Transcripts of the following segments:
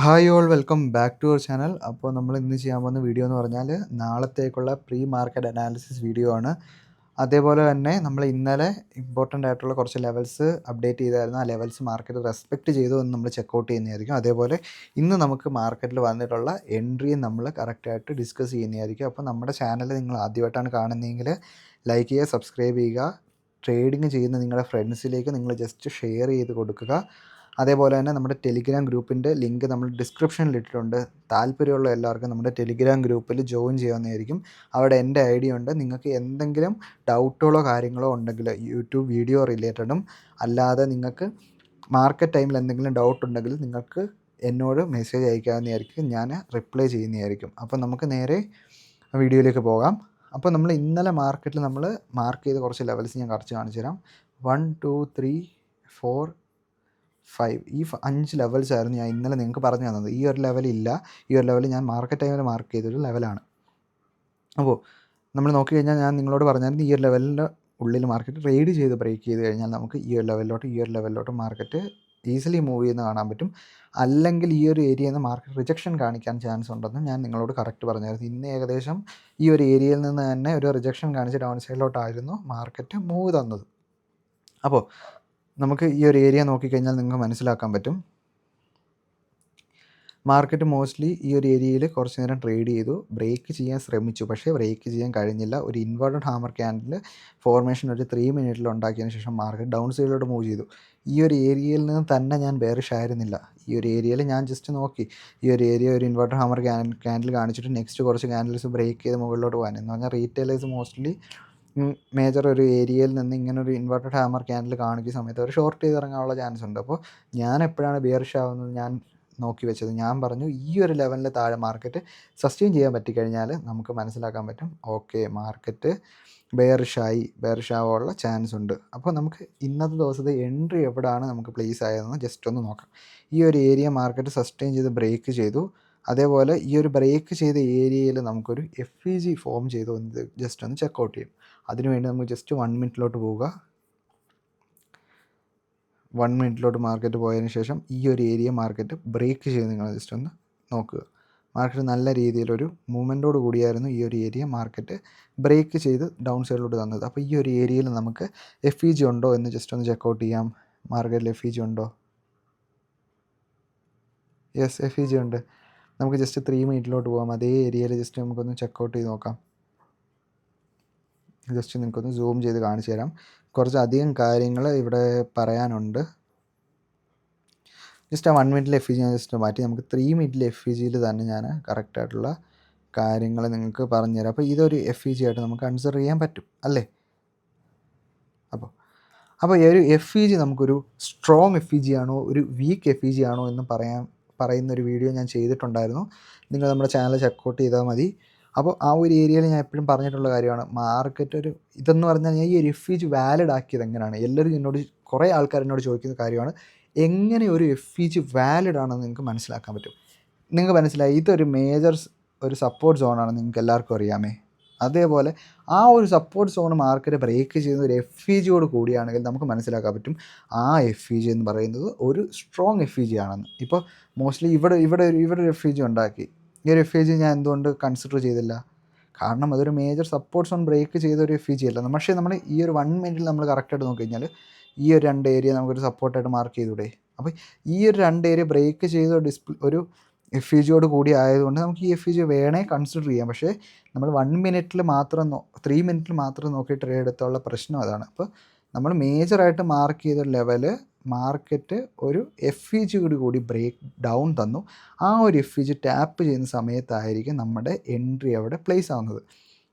Hi all welcome back to our channel. അപ്പോൾ നമ്മൾ ഇന്ന് ചെയ്യാൻ പോകുന്ന വീഡിയോ എന്ന് പറഞ്ഞാൽ നാളത്തേക്കുള്ള പ്രീ മാർക്കറ്റ് അനാലിസിസ് വീഡിയോ ആണ്. അതേപോലെ തന്നെ നമ്മൾ ഇന്നലെ ഇമ്പോർട്ടൻ്റ് ആയിട്ടുള്ള കുറച്ച് ലെവൽസ് അപ്ഡേറ്റ് ചെയ്തായിരുന്നു. ആ ലെവൽസ് മാർക്കറ്റ് റെസ്പെക്റ്റ് ചെയ്തു എന്ന് നമ്മൾ ചെക്കൗട്ട് ചെയ്യുന്നതായിരിക്കും. അതേപോലെ ഇന്ന് നമുക്ക് മാർക്കറ്റിൽ വന്നിട്ടുള്ള എൻട്രിയും നമ്മൾ കറക്റ്റായിട്ട് ഡിസ്കസ് ചെയ്യുന്നതായിരിക്കും. അപ്പോൾ നമ്മുടെ ചാനൽ നിങ്ങൾ ആദ്യമായിട്ടാണ് കാണുന്നതെങ്കിൽ ലൈക്ക് ചെയ്യുക, സബ്സ്ക്രൈബ് ചെയ്യുക. ട്രേഡിങ് ചെയ്യുന്ന നിങ്ങളുടെ ഫ്രണ്ട്സിലേക്ക് നിങ്ങൾ ജസ്റ്റ് ഷെയർ ചെയ്ത് കൊടുക്കുക. അതേപോലെ തന്നെ നമ്മുടെ ടെലിഗ്രാം ഗ്രൂപ്പിൻ്റെ ലിങ്ക് നമ്മൾ ഡിസ്ക്രിപ്ഷനിൽ ഇട്ടിട്ടുണ്ട്. താല്പര്യമുള്ള എല്ലാവർക്കും നമ്മുടെ ടെലിഗ്രാം ഗ്രൂപ്പിൽ ജോയിൻ ചെയ്യാവുന്നതായിരിക്കും. അവിടെ എൻ്റെ ഐ ഡി ഉണ്ട്. നിങ്ങൾക്ക് എന്തെങ്കിലും ഡൗട്ടുകളോ കാര്യങ്ങളോ ഉണ്ടെങ്കിൽ യൂട്യൂബ് വീഡിയോ റിലേറ്റഡും അല്ലാതെ നിങ്ങൾക്ക് മാർക്കറ്റ് ടൈമിൽ എന്തെങ്കിലും ഡൗട്ട് ഉണ്ടെങ്കിൽ നിങ്ങൾക്ക് എന്നോട് മെസ്സേജ് അയക്കാവുന്നതായിരിക്കും. ഞാൻ റിപ്ലൈ ചെയ്യുന്നതായിരിക്കും. അപ്പോൾ നമുക്ക് നേരെ വീഡിയോയിലേക്ക് പോകാം. അപ്പോൾ നമ്മൾ ഇന്നലെ മാർക്കറ്റിൽ നമ്മൾ മാർക്ക് ചെയ്ത കുറച്ച് ലെവൽസ് ഞാൻ കുറച്ച് കാണിച്ചു തരാം. 1 2 3 4 5 ഈ 5 ലെവൽസ് ആയിരുന്നു ഞാൻ ഇന്നലെ നിങ്ങൾക്ക് പറഞ്ഞു തന്നത്. ഈ ഒരു ലെവലില്ല. ഈ ഒരു ലെവൽ ഞാൻ മാർക്കറ്റ് ടൈമിൽ മാർക്ക് ചെയ്തൊരു ലെവലാണ്. അപ്പോൾ നമ്മൾ നോക്കി കഴിഞ്ഞാൽ ഞാൻ നിങ്ങളോട് പറഞ്ഞായിരുന്നു ഈ ഒരു ലെവലിൻ്റെ ഉള്ളിൽ മാർക്കറ്റ് ട്രേഡ് ചെയ്ത് ബ്രേക്ക് ചെയ്ത് കഴിഞ്ഞാൽ നമുക്ക് ഈ ഒരു ലെവലിലോട്ട് മാർക്കറ്റ് ഈസിലി മൂവ് ചെയ്യുന്ന കാണാൻ പറ്റും. അല്ലെങ്കിൽ ഈ ഒരു ഏരിയയിൽ നിന്ന് മാർക്കറ്റ് റിജക്ഷൻ കാണിക്കാൻ ചാൻസ് ഉണ്ടെന്ന് ഞാൻ നിങ്ങളോട് കറക്റ്റ് പറഞ്ഞായിരുന്നു. ഇന്ന് ഏകദേശം ഈ ഒരു ഏരിയയിൽ നിന്ന് തന്നെ ഒരു റിജക്ഷൻ കാണിച്ച് ഡൗൺ സൈഡിലോട്ടായിരുന്നു മാർക്കറ്റ് മൂവ് തന്നത്. അപ്പോൾ നമുക്ക് ഈ ഒരു ഏരിയ നോക്കിക്കഴിഞ്ഞാൽ നിങ്ങൾക്ക് മനസ്സിലാക്കാൻ പറ്റും. മാർക്കറ്റ് മോസ്റ്റ്ലി ഈ ഒരു ഏരിയയിൽ കുറച്ച് നേരം ട്രേഡ് ചെയ്തു, ബ്രേക്ക് ചെയ്യാൻ ശ്രമിച്ചു, പക്ഷേ ബ്രേക്ക് ചെയ്യാൻ കഴിഞ്ഞില്ല. ഒരു ഇൻവേർട്ടഡ് ഹാമർ ക്യാൻഡിൽ ഫോർമേഷൻ ഒരു 3 മിനിറ്റിൽ ഉണ്ടാക്കിയതിന് ശേഷം മാർക്കറ്റ് ഡൗൺ സൈഡിലോട്ട് മൂവ് ചെയ്തു. ഈ ഒരു ഏരിയയിൽ നിന്ന് തന്നെ ഞാൻ ബെയറിഷ് ആയിരുന്നില്ല. ഈ ഒരു ഏരിയയിൽ ഞാൻ ജസ്റ്റ് നോക്കി, ഈ ഒരു ഏരിയ ഒരു ഇൻവേർട്ടഡ് ഹാമർ ക്യാൻഡിൽ കാണിച്ചിട്ട് നെക്സ്റ്റ് കുറച്ച് ക്യാൻഡിൽസ് ബ്രേക്ക് ചെയ്ത് മുകളിലോട്ട് പോകാൻ. എന്ന് പറഞ്ഞാൽ റീറ്റെയിലേഴ്സ് മോസ്റ്റ്ലി മേജർ ഒരു ഏരിയയിൽ നിന്ന് ഇങ്ങനെ ഒരു ഇൻവേർട്ടഡ് ഹാമർ ക്യാൻഡിൽ കാണിക്കുന്ന സമയത്ത് അവർ ഷോർട്ട് ചെയ്ത് ഇറങ്ങാനുള്ള ചാൻസ് ഉണ്ട്. അപ്പോൾ ഞാൻ എപ്പോഴാണ് ബെയറിഷ് ആവുന്നത് ഞാൻ നോക്കി വെച്ചത്, ഞാൻ പറഞ്ഞു ഈ ഒരു ലെവലിൽ താഴെ മാർക്കറ്റ് സസ്റ്റെയിൻ ചെയ്യാൻ പറ്റിക്കഴിഞ്ഞാൽ നമുക്ക് മനസ്സിലാക്കാൻ പറ്റും ഓക്കെ മാർക്കറ്റ് ബെയറിഷ് ആവാനുള്ള ചാൻസ് ഉണ്ട്. അപ്പോൾ നമുക്ക് ഇന്നത്തെ ദിവസത്തെ എൻട്രി എവിടെയാണ് നമുക്ക് പ്ലേസ് ആയതെന്ന് ജസ്റ്റ് ഒന്ന് നോക്കാം. ഈ ഒരു ഏരിയ മാർക്കറ്റ് സസ്റ്റെയിൻ ചെയ്ത് ബ്രേക്ക് ചെയ്തു. അതേപോലെ ഈ ഒരു ബ്രേക്ക് ചെയ്ത ഏരിയയിൽ നമുക്കൊരു FEG ഫോം ചെയ്തു എന്ന് ജസ്റ്റ് ഒന്ന് ചെക്കൗട്ട് ചെയ്യും. അതിനുവേണ്ടി നമുക്ക് ജസ്റ്റ് 1 മിനിറ്റിലോട്ട് പോവുക. 1 മിനിറ്റിലോട്ട് മാർക്കറ്റ് പോയതിന് ശേഷം ഈ ഒരു ഏരിയ മാർക്കറ്റ് ബ്രേക്ക് ചെയ്ത് നിങ്ങൾ ജസ്റ്റ് ഒന്ന് നോക്കുക. മാർക്കറ്റ് നല്ല രീതിയിലൊരു മൂവ്മെൻറ്റോട് കൂടിയായിരുന്നു ഈ ഒരു ഏരിയ മാർക്കറ്റ് ബ്രേക്ക് ചെയ്ത് ഡൗൺ സൈഡിലോട്ട് തന്നത്. അപ്പോൾ ഈ ഒരു ഏരിയയിൽ നമുക്ക് FEG ഉണ്ടോ എന്ന് ജസ്റ്റ് ഒന്ന് ചെക്കൗട്ട് ചെയ്യാം. മാർക്കറ്റിൽ FEG ഉണ്ടോ? യെസ്, FEG ഉണ്ട്. നമുക്ക് ജസ്റ്റ് 3 മിനിറ്റിലോട്ട് പോകാം. അതേ ഏരിയയിൽ ജസ്റ്റ് നമുക്കൊന്ന് ചെക്കൗട്ട് ചെയ്ത് നോക്കാം. ജസ്റ്റ് നിങ്ങൾക്കൊന്ന് സൂം ചെയ്ത് കാണിച്ചു തരാം. കുറച്ചധികം കാര്യങ്ങൾ ഇവിടെ പറയാനുണ്ട്. ജസ്റ്റ് ആ 1 മിനിറ്റിൽ FEG ഞാൻ ജസ്റ്റ് മാറ്റി. നമുക്ക് 3 മിനിറ്റിൽ FEGയിൽ തന്നെ ഞാൻ കറക്റ്റായിട്ടുള്ള കാര്യങ്ങൾ നിങ്ങൾക്ക് പറഞ്ഞുതരാം. അപ്പോൾ ഇതൊരു FEG ആയിട്ട് നമുക്ക് കൺസിഡർ ചെയ്യാൻ പറ്റും അല്ലേ? അപ്പോൾ ഈ ഒരു FEG നമുക്കൊരു സ്ട്രോങ് FEG ആണോ ഒരു വീക്ക് FEG ആണോ എന്ന് പറയുന്നൊരു വീഡിയോ ഞാൻ ചെയ്തിട്ടുണ്ടായിരുന്നു. നിങ്ങൾ നമ്മുടെ ചാനൽ ചെക്കൗട്ട് ചെയ്താൽ മതി. അപ്പോൾ ആ ഒരു ഏരിയയിൽ ഞാൻ എപ്പോഴും പറഞ്ഞിട്ടുള്ള കാര്യമാണ് മാർക്കറ്റ് ഒരു ഇതെന്ന് പറഞ്ഞാൽ ഞാൻ ഈ ഒരു FEG വാലിഡ് ആക്കിയത് എങ്ങനെയാണ്, എല്ലാവരും കുറേ ആൾക്കാർ എന്നോട് ചോദിക്കുന്ന കാര്യമാണ്. എങ്ങനെ ഒരു FEG വാലിഡ് ആണെന്ന് നിങ്ങൾക്ക് മനസ്സിലാക്കാൻ പറ്റും? നിങ്ങൾക്ക് മനസ്സിലായി ഇതൊരു മേജർ ഒരു സപ്പോർട്ട് സോണാണെന്ന് നിങ്ങൾക്ക് എല്ലാവർക്കും അറിയാമേ. അതേപോലെ ആ ഒരു സപ്പോർട്ട് സോൺ മാർക്കറ്റ് ബ്രേക്ക് ചെയ്യുന്ന ഒരു FEGയോട് കൂടിയാണെങ്കിൽ നമുക്ക് മനസ്സിലാക്കാൻ പറ്റും ആ FEG എന്ന് പറയുന്നത് ഒരു സ്ട്രോങ് FEG ആണെന്ന്. ഇപ്പോൾ മോസ്റ്റ്ലി ഇവിടെ ഒരു FEG ഉണ്ടാക്കി. ഈ ഒരു FEG ഞാൻ എന്തുകൊണ്ട് കൺസിഡർ ചെയ്തില്ല? കാരണം അതൊരു മേജർ സപ്പോർട്ട് സോൺ ബ്രേക്ക് ചെയ്ത ഒരു FEG അല്ല. പക്ഷേ നമ്മൾ ഈ ഒരു 1 മിനിറ്റിൽ നമ്മൾ കറക്റ്റായിട്ട് നോക്കിക്കഴിഞ്ഞാൽ ഈ ഒരു 2 ഏരിയ നമുക്കൊരു സപ്പോർട്ടായിട്ട് മാർക്ക് ചെയ്തൂടെ? അപ്പോൾ ഈ ഒരു 2 ഏരിയ ബ്രേക്ക് ചെയ്ത ഒരു FEGയോട് കൂടി ആയതുകൊണ്ട് നമുക്ക് ഈ FEG വേണേൽ കൺസിഡർ ചെയ്യാം. പക്ഷേ നമ്മൾ 1 മിനിറ്റിൽ മാത്രം 3 മിനിറ്റിൽ മാത്രം നോക്കി ട്രേഡ് എടുത്തുള്ള പ്രശ്നം അതാണ്. അപ്പോൾ നമ്മൾ മേജറായിട്ട് മാർക്ക് ചെയ്ത ലെവല് മാർക്കറ്റ് ഒരു FEGയോട് കൂടി ബ്രേക്ക് ഡൗൺ തന്നു. ആ ഒരു FEG ടാപ്പ് ചെയ്യുന്ന സമയത്തായിരിക്കും നമ്മുടെ എൻട്രി അവിടെ പ്ലേസ് ആവുന്നത്.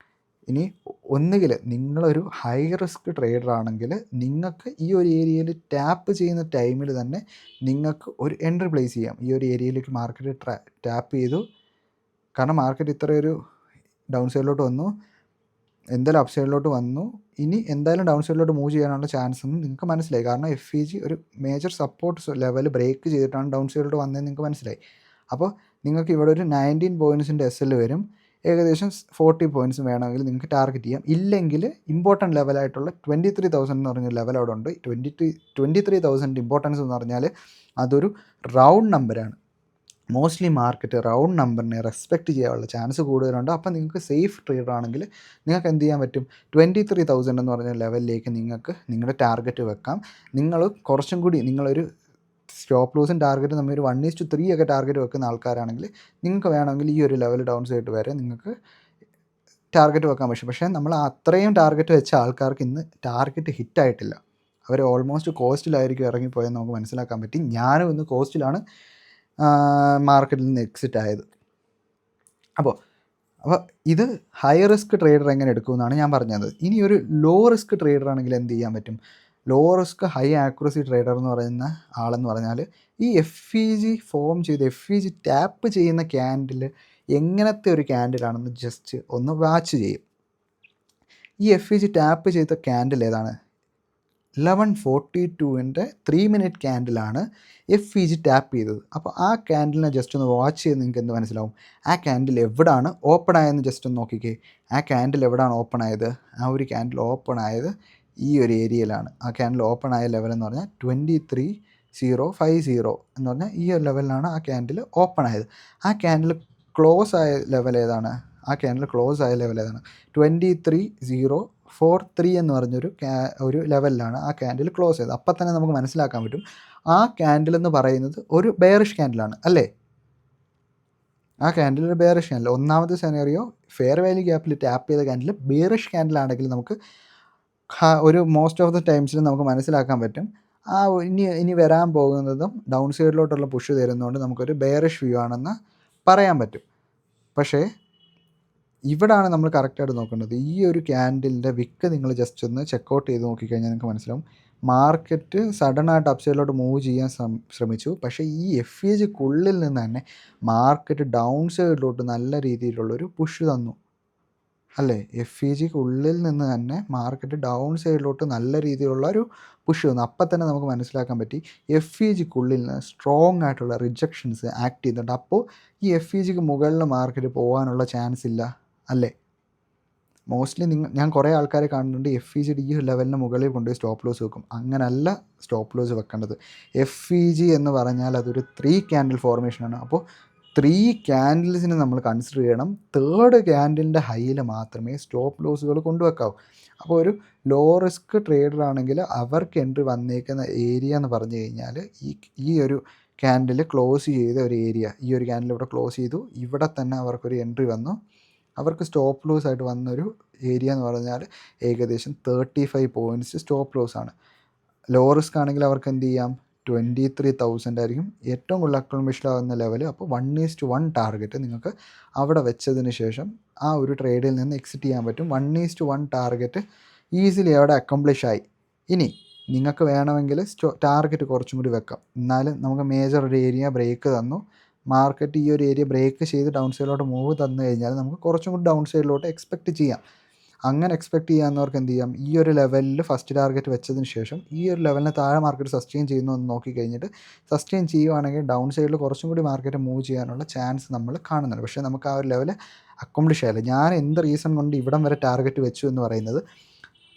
ഇനി ഒന്നുകിൽ നിങ്ങളൊരു ഹൈ റിസ്ക് ട്രേഡർ ആണെങ്കിൽ നിങ്ങൾക്ക് ഈ ഒരു ഏരിയയിൽ ടാപ്പ് ചെയ്യുന്ന ടൈമിൽ തന്നെ നിങ്ങൾക്ക് ഒരു എൻട്രി പ്ലേസ് ചെയ്യാം. ഈ ഒരു ഏരിയയിലേക്ക് മാർക്കറ്റ് ടാപ്പ് ചെയ്തു. കാരണം മാർക്കറ്റ് ഇത്രയൊരു ഡൗൺ സൈഡിലോട്ട് വന്നു, എന്തായാലും അപ്പ് സൈഡിലോട്ട് വന്നു. ഇനി എന്തായാലും ഡൗൺ സൈഡിലോട്ട് മൂവ് ചെയ്യാനുള്ള ചാൻസ് ഒന്നും നിങ്ങൾക്ക് മനസ്സിലായി. കാരണം FEG ഒരു മേജർ സപ്പോർട്ട് ലെവൽ ബ്രേക്ക് ചെയ്തിട്ടാണ് ഡൗൺ സൈഡിലോട്ട് വന്നതെന്ന് നിങ്ങൾക്ക് മനസ്സിലായി. അപ്പോൾ നിങ്ങൾക്ക് ഇവിടെ ഒരു 19 പോയിൻറ്റ്സിൻ്റെ SL വരും. ഏകദേശം 40 പോയിൻറ്റ്സ് വേണമെങ്കിൽ നിങ്ങൾക്ക് ടാർഗറ്റ് ചെയ്യാം. ഇല്ലെങ്കിൽ ഇമ്പോർട്ടൻറ്റ് ലെവലായിട്ടുള്ള 23,000 എന്ന് പറഞ്ഞ ലെവൽ അവിടെ ഉണ്ട്. 23,000 ഇമ്പോർട്ടൻസ് എന്ന് പറഞ്ഞാൽ അതൊരു റൗണ്ട് നമ്പറാണ്. മോസ്റ്റ്ലി മാർക്കറ്റ് റൗണ്ട് നമ്പറിനെ റെസ്പെക്റ്റ് ചെയ്യാനുള്ള ചാൻസ് കൂടുതലുണ്ട്. അപ്പോൾ നിങ്ങൾക്ക് സേഫ് ട്രേഡർ ആണെങ്കിൽ നിങ്ങൾക്ക് എന്ത് ചെയ്യാൻ പറ്റും, 23,000 എന്ന് പറഞ്ഞ ലെവലിലേക്ക് നിങ്ങൾക്ക് നിങ്ങളുടെ ടാർഗറ്റ് വെക്കാം. നിങ്ങൾ കുറച്ചും കൂടി നിങ്ങളൊരു സ്റ്റോപ്പ് ലോസും ടാർഗറ്റ് നമ്മൾ ഒരു 1:3 ഒക്കെ ടാർഗറ്റ് വെക്കുന്ന ആൾക്കാരാണെങ്കിൽ നിങ്ങൾക്ക് വേണമെങ്കിൽ ഈ ഒരു ലെവൽ ഡൗൺ സൈഡ് വരെ നിങ്ങൾക്ക് ടാർഗറ്റ് വെക്കാൻ പറ്റും. പക്ഷേ നമ്മൾ അത്രയും ടാർഗറ്റ് വെച്ച ആൾക്കാർക്ക് ഇന്ന് ടാർഗറ്റ് ഹിറ്റായിട്ടില്ല. അവർ ഓൾമോസ്റ്റ് കോസ്റ്റിലായിരിക്കും ഇറങ്ങിപ്പോയെന്ന് നമുക്ക് മനസ്സിലാക്കാൻ പറ്റി. ഞാനും ഇന്ന് കോസ്റ്റിലാണ് മാർക്കറ്റിൽ നിന്ന് എക്സിറ്റ് ആയത്. അപ്പോൾ ഇത് ഹൈ റിസ്ക് ട്രേഡർ എങ്ങനെ എടുക്കുമെന്നാണ് ഞാൻ പറഞ്ഞത്. ഇനി ഒരു ലോ റിസ്ക് ട്രേഡർ ആണെങ്കിൽ എന്ത് ചെയ്യാൻ പറ്റും? Low risk high accuracy trader എന്ന് പറയുന്ന ആളെന്ന് പറഞ്ഞാൽ ഈ FEG ഫോം ചെയ്ത് FEG ടാപ്പ് ചെയ്യുന്ന ക്യാൻഡിൽ എങ്ങനത്തെ ഒരു ക്യാൻഡിലാണെന്ന് ജസ്റ്റ് ഒന്ന് വാച്ച് ചെയ്യും. ഈ FEG ടാപ്പ് ചെയ്ത ക്യാൻഡിൽ ഏതാണ്? 11:42 3 മിനിറ്റ് ക്യാൻഡിലാണ് FEG ടാപ്പ് ചെയ്തത്. അപ്പോൾ ആ ക്യാൻഡിലിനെ ജസ്റ്റ് ഒന്ന് വാച്ച് ചെയ്ത് നിങ്ങൾക്ക് എന്ത് മനസ്സിലാവും? ആ ക്യാൻഡിൽ എവിടാണ് ഓപ്പൺ ആയതെന്ന് ജസ്റ്റ് ഒന്ന് നോക്കിക്കേ. ആ ക്യാൻഡിൽ എവിടാണ് ഓപ്പൺ ആയത്? ആ ഒരു ക്യാൻഡിൽ ഓപ്പൺ ആയത് ഈ ഒരു ഏരിയയിലാണ്. ആ ക്യാൻഡിൽ ഓപ്പൺ ആയ ലെവൽ എന്ന് പറഞ്ഞാൽ 23,050 എന്ന് പറഞ്ഞാൽ ഈ ഒരു ലെവലിലാണ് ആ ക്യാൻഡിൽ ഓപ്പൺ ആയത്. ആ ക്യാൻഡിൽ ക്ലോസ് ആയ ലെവൽ ഏതാണ്? ആ ക്യാൻഡിൽ ക്ലോസ് ആയ ലെവൽ ഏതാണ്? 23,043 എന്ന് പറഞ്ഞൊരു ഒരു ലെവലിലാണ് ആ ക്യാൻഡിൽ ക്ലോസ് ചെയ്തത്. അപ്പം തന്നെ നമുക്ക് മനസ്സിലാക്കാൻ പറ്റും ആ ക്യാൻഡിൽ എന്ന് പറയുന്നത് ഒരു ബെയറിഷ് ക്യാൻഡിലാണ് അല്ലേ? ആ ക്യാൻഡിൽ ഒരു ബെയറിഷ് ക്യാൻഡിൽ. ഒന്നാമത്തെ സെനറിയോ ഫെയർ വാല്യൂ ഗ്യാപ്പിൽ ടാപ്പ് ചെയ്ത ക്യാൻഡിൽ ബെയറിഷ് ക്യാൻഡിലാണെങ്കിൽ നമുക്ക് ഒരു മോസ്റ്റ് ഓഫ് ദ ടൈംസിൽ നമുക്ക് മനസ്സിലാക്കാൻ പറ്റും ആ ഇനി വരാൻ പോകുന്നതും ഡൗൺ സൈഡിലോട്ടുള്ള പുഷ് തരുന്നതുകൊണ്ട് നമുക്കൊരു ബെയറിഷ് വ്യൂ ആണെന്ന് പറയാൻ പറ്റും. പക്ഷേ ഇവിടാണ് നമ്മൾ കറക്റ്റായിട്ട് നോക്കേണ്ടത്. ഈ ഒരു ക്യാൻഡിലിൻ്റെ വിക്ക് നിങ്ങൾ ജസ്റ്റ് ഒന്ന് ചെക്കൗട്ട് ചെയ്ത് നോക്കിക്കഴിഞ്ഞാൽ നിങ്ങൾക്ക് മനസ്സിലാവും മാർക്കറ്റ് സഡനായിട്ട് അപ്സൈഡിലോട്ട് മൂവ് ചെയ്യാൻ ശ്രമിച്ചു. പക്ഷേ ഈ FEGക്കുള്ളിൽ നിന്ന് തന്നെ മാർക്കറ്റ് ഡൗൺ സൈഡിലോട്ട് നല്ല രീതിയിലുള്ളൊരു പുഷ് തന്നു അല്ലേ? FEGക്കുള്ളിൽ നിന്ന് തന്നെ മാർക്കറ്റ് ഡൗൺ സൈഡിലോട്ട് നല്ല രീതിയിലുള്ള ഒരു പുഷ് തന്നു. അപ്പം തന്നെ നമുക്ക് മനസ്സിലാക്കാൻ പറ്റി FEGക്കുള്ളിൽ നിന്ന് സ്ട്രോങ് ആയിട്ടുള്ള റിജക്ഷൻസ് ആക്ട് ചെയ്യുന്നുണ്ട്. അപ്പോൾ ഈ FEGക്ക് മുകളിൽ മാർക്കറ്റ് പോകാനുള്ള ചാൻസ് ഇല്ല അല്ലേ? മോസ്റ്റ്ലി ഞാൻ കുറേ ആൾക്കാരെ കാണുന്നുണ്ട് FEGയുടെ ഈ ലെവലിന് മുകളിൽ കൊണ്ടുപോയി സ്റ്റോപ്പ് ലോസ് വെക്കും. അങ്ങനല്ല സ്റ്റോപ്പ് ലോസ് വെക്കേണ്ടത്. FEG എന്ന് പറഞ്ഞാൽ അതൊരു 3 ക്യാൻഡിൽ ഫോർമേഷനാണ്. അപ്പോൾ 3 ക്യാൻഡിൽസിന് നമ്മൾ കൺസിഡർ ചെയ്യണം. തേർഡ് ക്യാൻഡിലിൻ്റെ ഹൈയിൽ മാത്രമേ സ്റ്റോപ്പ് ലോസുകൾ കൊണ്ടുവെക്കാവൂ. അപ്പോൾ ഒരു ലോ റിസ്ക് ട്രേഡർ ആണെങ്കിൽ അവർക്ക് എൻട്രി വന്നേക്കുന്ന ഏരിയ എന്ന് പറഞ്ഞു കഴിഞ്ഞാൽ ഈ ഒരു ക്യാൻഡിൽ ക്ലോസ് ചെയ്ത ഒരു ഏരിയ, ഈ ഒരു ക്യാൻഡിൽ ഇവിടെ ക്ലോസ് ചെയ്തു, ഇവിടെ തന്നെ അവർക്കൊരു എൻട്രി വന്നു. അവർക്ക് സ്റ്റോപ്പ് ലോസ് ആയിട്ട് വന്നൊരു ഏരിയ എന്ന് പറഞ്ഞാൽ ഏകദേശം 35 പോയിൻറ്റ്സ് സ്റ്റോപ്പ് ലോസ് ആണ്. ലോ റിസ്ക് ആണെങ്കിൽ അവർക്ക് എന്ത് ചെയ്യാം? 23,000 ആയിരിക്കും ഏറ്റവും കൂടുതൽ അക്കോമഡേഷൻ ആവുന്ന ലെവൽ. അപ്പോൾ 1:1 ടാർഗറ്റ് നിങ്ങൾക്ക് അവിടെ വെച്ചതിന് ശേഷം ആ ഒരു ട്രേഡിൽ നിന്ന് എക്സിറ്റ് ചെയ്യാൻ പറ്റും. 1:1 ടാർഗറ്റ് ഈസിലി അവിടെ അക്കംപ്ലിഷ് ആയി. ഇനി നിങ്ങൾക്ക് വേണമെങ്കിൽ ടാർഗറ്റ് കുറച്ചും കൂടി വെക്കാം. എന്നാലും നമുക്ക് മേജർ ഒരു ഏരിയ ബ്രേക്ക് തന്നു, മാർക്കറ്റ് ഈ ഒരു ഏരിയ ബ്രേക്ക് ചെയ്ത് ഡൗൺ സൈഡിലോട്ട് മൂവ് തന്നു കഴിഞ്ഞാൽ നമുക്ക് കുറച്ചും കൂടി ഡൗൺ സൈഡിലോട്ട് എക്സ്പെക്റ്റ് ചെയ്യാം. അങ്ങനെ എക്സ്പെക്റ്റ് ചെയ്യാവുന്നവർക്ക് എന്ത് ചെയ്യാം? ഈ ഒരു ലെവലിൽ ഫസ്റ്റ് ടാർഗറ്റ് വെച്ചതിന് ശേഷം ഈ ഒരു ലെവലിന് താഴെ മാർക്കറ്റ് സസ്റ്റെയിൻ ചെയ്യുന്നു എന്ന് നോക്കി കഴിഞ്ഞിട്ട് സസ്റ്റെയിൻ ചെയ്യുവാണെങ്കിൽ ഡൗൺ സൈഡിൽ കുറച്ചും കൂടി മാർക്കറ്റ് മൂവ് ചെയ്യാനുള്ള ചാൻസ് നമ്മൾ കാണുന്നുണ്ട്. പക്ഷേ നമുക്ക് ആ ഒരു ലെവൽ അക്കോംപ്ലിഷ് ആയില്ല. ഞാൻ എന്ത് റീസൺ കൊണ്ട് ഇവിടം വരെ ടാർഗറ്റ് വെച്ചു എന്ന് പറയുന്നത്,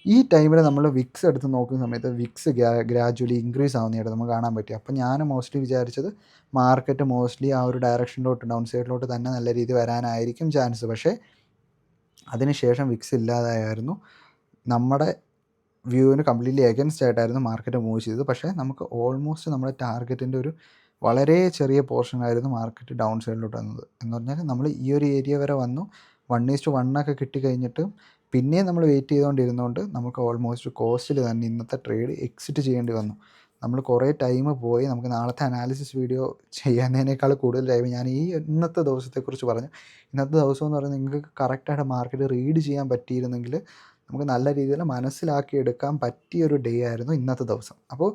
ഈ ടൈമിൽ നമ്മൾ വിക്സ് എടുത്ത് നോക്കുന്ന സമയത്ത് വിക്സ് ഗ്രാജുവലി ഇൻക്രീസ് ആവുന്നതായിട്ട് നമുക്ക് കാണാൻ പറ്റി. അപ്പോൾ ഞാൻ മോസ്റ്റ്ലി വിചാരിച്ചത് മാർക്കറ്റ് മോസ്റ്റ്ലി ആ ഒരു ഡയറക്ഷനിലോട്ട് ഡൗൺ സൈഡിലോട്ട് തന്നെ നല്ല രീതിയിൽ വരാനായിരിക്കും ചാൻസ്. പക്ഷേ അതിനുശേഷം വിക്സ് ഇല്ലാതായിരുന്നു. നമ്മുടെ വ്യൂവിന് കംപ്ലീറ്റ്ലി എഗൻസ്റ്റ് ആയിട്ടായിരുന്നു മാർക്കറ്റ് മൂവ് ചെയ്തത്. പക്ഷേ നമുക്ക് ഓൾമോസ്റ്റ് നമ്മുടെ ടാർഗറ്റിൻ്റെ ഒരു വളരെ ചെറിയ പോർഷനായിരുന്നു മാർക്കറ്റ് ഡൗൺ സൈഡിലോട്ട് വന്നത്. എന്ന് പറഞ്ഞാൽ നമ്മൾ ഈ ഒരു ഏരിയ വരെ വന്നു, 1:1 ഒക്കെ കിട്ടിക്കഴിഞ്ഞിട്ട് പിന്നെയും നമ്മൾ വെയിറ്റ് ചെയ്തുകൊണ്ടിരുന്നതുകൊണ്ട് നമുക്ക് ഓൾമോസ്റ്റ് കോസ്റ്റിൽ തന്നെ ഇന്നത്തെ ട്രേഡ് എക്സിറ്റ് ചെയ്യേണ്ടി വന്നു. നമ്മൾ കുറേ ടൈം പോയി. നമുക്ക് നാളത്തെ അനാലിസിസ് വീഡിയോ ചെയ്യുന്നതിനേക്കാൾ കൂടുതൽ ടൈം ഞാൻ ഈ ഇന്നത്തെ ദിവസത്തെക്കുറിച്ച് പറഞ്ഞു. ഇന്നത്തെ ദിവസം എന്ന് പറയുന്നത് നിങ്ങൾക്ക് കറക്റ്റായിട്ട് മാർക്കറ്റ് റീഡ് ചെയ്യാൻ പറ്റിയിരുന്നെങ്കിൽ നമുക്ക് നല്ല രീതിയിൽ മനസ്സിലാക്കിയെടുക്കാൻ പറ്റിയൊരു ഡേ ആയിരുന്നു ഇന്നത്തെ ദിവസം. അപ്പോൾ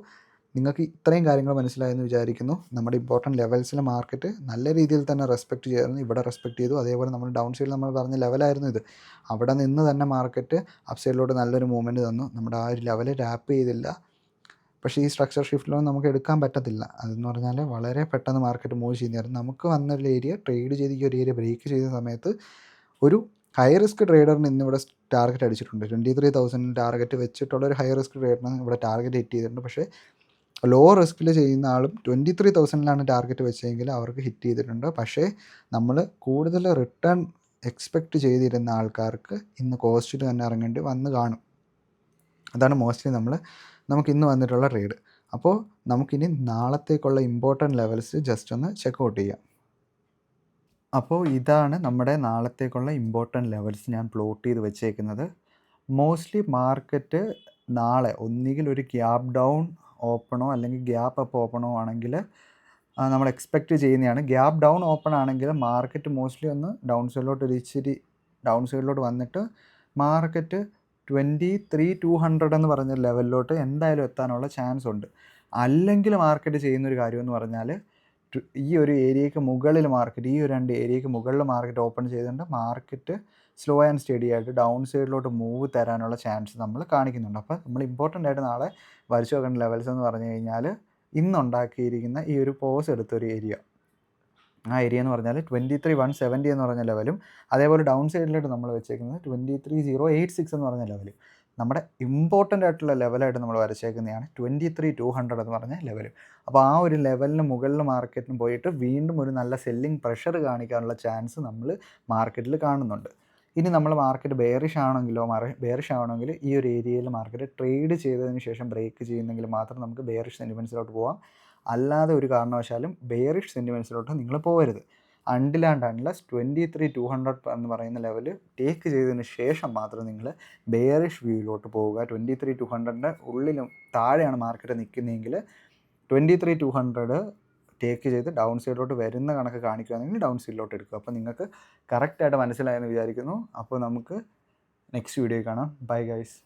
നിങ്ങൾക്ക് ഇത്രയും കാര്യങ്ങൾ മനസ്സിലായെന്ന് വിചാരിക്കുന്നു. നമ്മുടെ ഇമ്പോർട്ടൻറ്റ് ലെവൽസിൽ മാർക്കറ്റ് നല്ല രീതിയിൽ തന്നെ റെസ്പെക്റ്റ് ചെയ്യായിരുന്നു. ഇവിടെ റെസ്പെക്റ്റ് ചെയ്തു. അതേപോലെ നമ്മൾ ഡൗൺ സൈഡിൽ നമ്മൾ പറഞ്ഞ ലെവലായിരുന്നു ഇത്. അവിടെ നിന്ന് തന്നെ മാർക്കറ്റ് അപ്പ് സൈഡിലോട്ട് നല്ലൊരു മൂവ്മെൻറ്റ് തന്നു. നമ്മുടെ ആ ഒരു ലെവൽ ടാപ്പ് ചെയ്തില്ല. പക്ഷേ ഈ സ്ട്രക്ചർ ഷിഫ്റ്റിലൊന്നും നമുക്ക് എടുക്കാൻ പറ്റത്തില്ല. അതെന്ന് പറഞ്ഞാൽ വളരെ പെട്ടെന്ന് മാർക്കറ്റ് മൂവ് ചെയ്യുന്നതായിരുന്നു. നമുക്ക് വന്നൊരു ഏരിയ ട്രേഡ് ചെയ്ത് ഈ ഒരു ഏരിയ ബ്രേക്ക് ചെയ്ത സമയത്ത് ഒരു ഹൈ റിസ്ക് ട്രേഡറിന് ഇന്നിവിടെ ടാർഗറ്റ് അടിച്ചിട്ടുണ്ട്. 23,000 ടാർഗറ്റ് വെച്ചിട്ടുള്ള ഒരു ഹൈ റിസ്ക് ട്രേഡറിന് ഇവിടെ ടാർഗറ്റ് ഹിറ്റ് ചെയ്തിട്ടുണ്ട്. പക്ഷേ ലോ റിസ്കിൽ ചെയ്യുന്ന ആളും 23,000 ടാർഗറ്റ് വെച്ചെങ്കിൽ അവർക്ക് ഹിറ്റ് ചെയ്തിട്ടുണ്ട്. പക്ഷേ നമ്മൾ കൂടുതൽ റിട്ടേൺ എക്സ്പെക്റ്റ് ചെയ്തിരുന്ന ആൾക്കാർക്ക് ഇന്ന് കോസ്റ്റിൽ തന്നെ ഇറങ്ങേണ്ടി വന്ന് കാണും. അതാണ് മോസ്റ്റ്ലി നമുക്കിന്ന് വന്നിട്ടുള്ള ട്രേഡ്. അപ്പോൾ നമുക്കിനി നാളത്തേക്കുള്ള ഇമ്പോർട്ടൻറ്റ് ലെവൽസ് ജസ്റ്റ് ഒന്ന് ചെക്കൗട്ട് ചെയ്യാം. അപ്പോൾ ഇതാണ് നമ്മുടെ നാളത്തേക്കുള്ള ഇമ്പോർട്ടൻറ്റ് ലെവൽസ് ഞാൻ പ്ലോട്ട് ചെയ്ത് വെച്ചേക്കുന്നത്. മോസ്റ്റ്ലി മാർക്കറ്റ് നാളെ ഒന്നുകിൽ ഒരു ഗ്യാപ്പ് ഡൗൺ ഓപ്പണോ അല്ലെങ്കിൽ ഗ്യാപ്പ് അപ്പ് ഓപ്പണോ ആണെങ്കിൽ നമ്മൾ എക്സ്പെക്റ്റ് ചെയ്യുന്നതാണ്. ഗ്യാപ്പ് ഡൗൺ ഓപ്പൺ ആണെങ്കിൽ മാർക്കറ്റ് മോസ്റ്റ്ലി ഒന്ന് ഡൗൺ സൈഡിലോട്ട് ഒരു ഇച്ചിരി ഡൗൺ സൈഡിലോട്ട് വന്നിട്ട് മാർക്കറ്റ് 23,200 എന്ന് പറഞ്ഞ ലെവലിലോട്ട് എന്തായാലും എത്താനുള്ള ചാൻസ് ഉണ്ട്. അല്ലെങ്കിൽ മാർക്കറ്റ് ചെയ്യുന്നൊരു കാര്യമെന്ന് പറഞ്ഞാൽ ഈ ഒരു ഏരിയയ്ക്ക് മുകളിൽ മാർക്കറ്റ്, ഈ ഒരു 2 ഏരിയയ്ക്ക് മുകളിൽ മാർക്കറ്റ് ഓപ്പൺ ചെയ്തുകൊണ്ട് മാർക്കറ്റ് സ്ലോ ആൻഡ് സ്റ്റഡി ആയിട്ട് ഡൗൺ സൈഡിലോട്ട് മൂവ് തരാനുള്ള ചാൻസ് നമ്മൾ കാണിക്കുന്നുണ്ട്. അപ്പോൾ നമ്മൾ ഇമ്പോർട്ടൻ്റ് ആയിട്ട് നാളെ വരച്ചു വെക്കേണ്ട ലെവൽസ് എന്ന് പറഞ്ഞു കഴിഞ്ഞാൽ ഇന്നുണ്ടാക്കിയിരിക്കുന്ന ഈ ഒരു പോസ് എടുത്തൊരു ഏരിയ, ആ ഏരിയ എന്ന് പറഞ്ഞാൽ 23,170 എന്ന് പറഞ്ഞ ലെവലും, അതേപോലെ ഡൗൺ സൈഡിലായിട്ട് നമ്മൾ വെച്ചേക്കുന്നത് 23,086 എന്ന് പറഞ്ഞ ലെവലും. നമ്മുടെ ഇമ്പോർട്ടൻ്റ് ആയിട്ടുള്ള ലെവലായിട്ട് നമ്മൾ വരച്ചേക്കുന്നതാണ് 23,200 എന്ന് പറഞ്ഞ ലെവൽ. അപ്പോൾ ആ ഒരു ലെവലിന് മുകളിൽ മാർക്കറ്റിന് പോയിട്ട് വീണ്ടും ഒരു നല്ല സെല്ലിംഗ് പ്രഷർ കാണിക്കാനുള്ള ചാൻസ് നമ്മൾ മാർക്കറ്റിൽ കാണുന്നുണ്ട്. ഇനി നമ്മൾ മാർക്കറ്റ് ബെയറിഷ് ആവണമെങ്കിൽ ഈ ഒരു ഏരിയയിൽ മാർക്കറ്റ് ട്രേഡ് ചെയ്തതിന് ശേഷം ബ്രേക്ക് ചെയ്യുന്നെങ്കിൽ മാത്രം നമുക്ക് ബെയറിഷ് സെൻറ്റിമെൻറ്റ്സിലോട്ട് പോകാം. അല്ലാതെ ഒരു കാരണവശാലും ബെയറിഷ് സെൻറ്റിമെൻറ്റ്സിലോട്ട് നിങ്ങൾ പോകരുത്. അൺടിൽ ആൻഡ് അൺലെസ് 23,200 എന്ന് പറയുന്ന ലെവൽ ടേക്ക് ചെയ്തതിന് ശേഷം മാത്രം നിങ്ങൾ ബെയറിഷ് വ്യൂയിലോട്ട് പോവുക. 23,200 ഉള്ളിലും താഴെയാണ് മാർക്കറ്റ് നിൽക്കുന്നതെങ്കിൽ 23,200 ടേക്ക് ചെയ്ത് ഡൗൺ സൈഡിലോട്ട് വരുന്ന കണക്ക് കാണിക്കുകയാണെങ്കിൽ ഡൗൺ സൈഡിലോട്ട് എടുക്കുക. അപ്പോൾ നിങ്ങൾക്ക് കറക്റ്റായിട്ട് മനസ്സിലായെന്ന് വിചാരിക്കുന്നു. അപ്പോൾ നമുക്ക് നെക്സ്റ്റ് വീഡിയോ കാണാം. Bye guys.